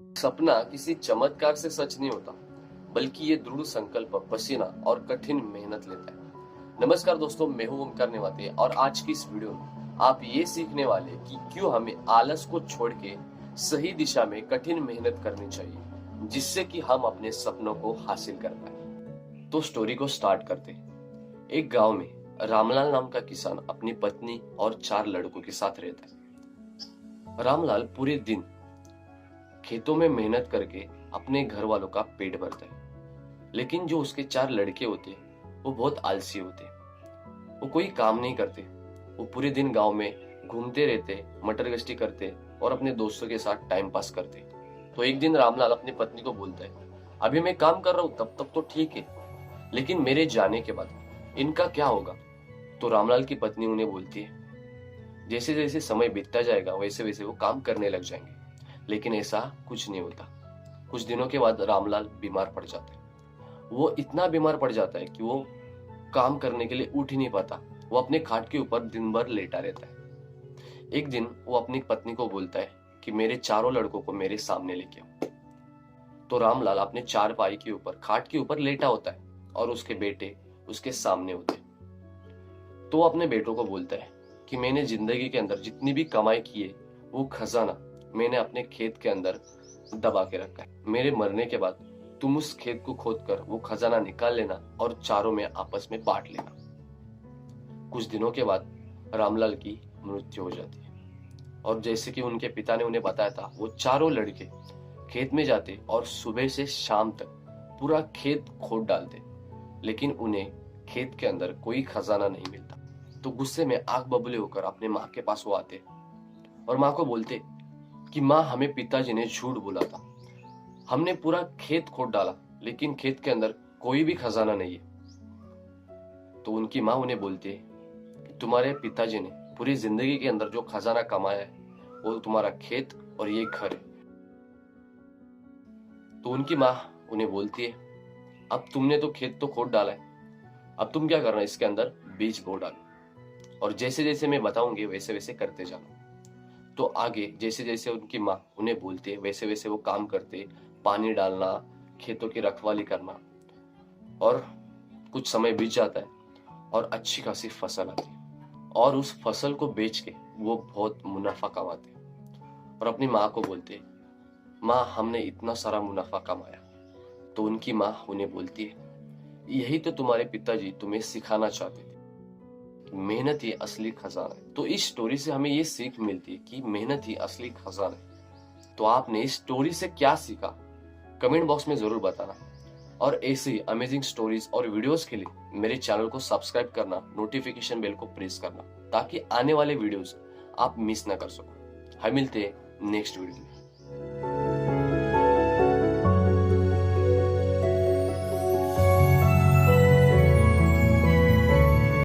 सपना किसी चमत्कार से सच नहीं होता, बल्कि ये दृढ़ संकल्प, पसीना और कठिन मेहनत लेता है। नमस्कार दोस्तों, मैं हूं ओमकार नेवाते और आज की इस वीडियो में आप ये सीखने वाले कि क्यों हमें आलस को छोड़ के सही दिशा में कठिन मेहनत करनी चाहिए, जिससे कि हम अपने सपनों को हासिल कर पाए। तो स्टोरी को स्टार्ट करते हैं। एक गांव में रामलाल नाम का किसान अपनी पत्नी और 4 लड़कों के साथ रहता है। रामलाल पूरे दिन खेतों में मेहनत करके अपने घर वालों का पेट भरता है, लेकिन जो उसके 4 लड़के होते वो बहुत आलसी होते। वो कोई काम नहीं करते। वो पूरे दिन गांव में घूमते रहते, मटर गश्ती करते और अपने दोस्तों के साथ टाइम पास करते। तो एक दिन रामलाल अपनी पत्नी को बोलता है, अभी मैं काम कर रहा हूँ तब तक तो ठीक है, लेकिन मेरे जाने के बाद इनका क्या होगा? तो रामलाल की पत्नी उन्हें बोलती है, जैसे जैसे समय बीतता जाएगा वैसे वैसे वो काम करने लग जाएंगे। लेकिन ऐसा कुछ नहीं होता। कुछ दिनों के बाद रामलाल बीमार पड़ जाता है। वो इतना बीमार पड़ जाता है कि वो काम करने के लिए उठ ही नहीं पाता। वो अपने खाट के ऊपर दिन भर लेटा रहता है। एक दिन वो अपनी पत्नी को बोलता है कि मेरे चारों लड़कों को मेरे सामने लेके आओ। तो रामलाल अपने चारपाई के ऊपर, खाट के ऊपर लेटा होता है और उसके बेटे उसके सामने होते हैं। तो वो अपने बेटों को बोलता है कि मैंने जिंदगी के अंदर जितनी भी कमाई की है वो खजाना मैंने अपने खेत के अंदर दबा के रखा है। मेरे मरने के बाद तुम उस खेत को खोद कर वो खजाना निकाल लेना और चारों में आपस में बांट लेना। कुछ दिनों के बाद रामलाल की मृत्यु हो जाती है और जैसे कि उनके पिता ने उन्हें बताया था, वो चारों लड़के खेत में जाते और सुबह से शाम तक पूरा खेत खोद डालते, लेकिन उन्हें खेत के अंदर कोई खजाना नहीं मिलता। तो गुस्से में आग बबूले होकर अपने माँ के पास वो आते और माँ को बोलते कि माँ, हमें पिताजी ने झूठ बोला था। हमने पूरा खेत खोद डाला, लेकिन खेत के अंदर कोई भी खजाना नहीं है। तो उनकी माँ उन्हें बोलती है कि तुम्हारे पिताजी ने पूरी जिंदगी के अंदर जो खजाना कमाया है वो तुम्हारा खेत और ये घर है। तो उनकी माँ उन्हें बोलती है, अब तुमने तो खेत तो खोद डाला है, अब तुम क्या करना, इसके अंदर बीज बो डालो और जैसे जैसे मैं बताऊंगी वैसे वैसे करते जाना। तो आगे जैसे जैसे उनकी माँ उन्हें बोलती है वैसे वैसे वो काम करते, पानी डालना, खेतों की रखवाली करना। और कुछ समय बीत जाता है और अच्छी खासी फसल आती है और उस फसल को बेच के वो बहुत मुनाफा कमाते और अपनी माँ को बोलते, माँ, हमने इतना सारा मुनाफा कमाया। तो उनकी माँ उन्हें बोलती है, यही तो तुम्हारे पिताजी तुम्हें सिखाना चाहते थे, मेहनत ही असली खजाना है। तो इस स्टोरी से हमें ये सीख मिलती है कि मेहनत ही असली खजाना है। तो आपने इस स्टोरी से क्या सीखा, कमेंट बॉक्स में जरूर बताना। और ऐसी अमेजिंग स्टोरीज और वीडियोस के लिए मेरे चैनल को सब्सक्राइब करना, नोटिफिकेशन बेल को प्रेस करना, ताकि आने वाले वीडियोस आप मिस ना कर सको। हम मिलते हैं नेक्स्ट वीडियो में।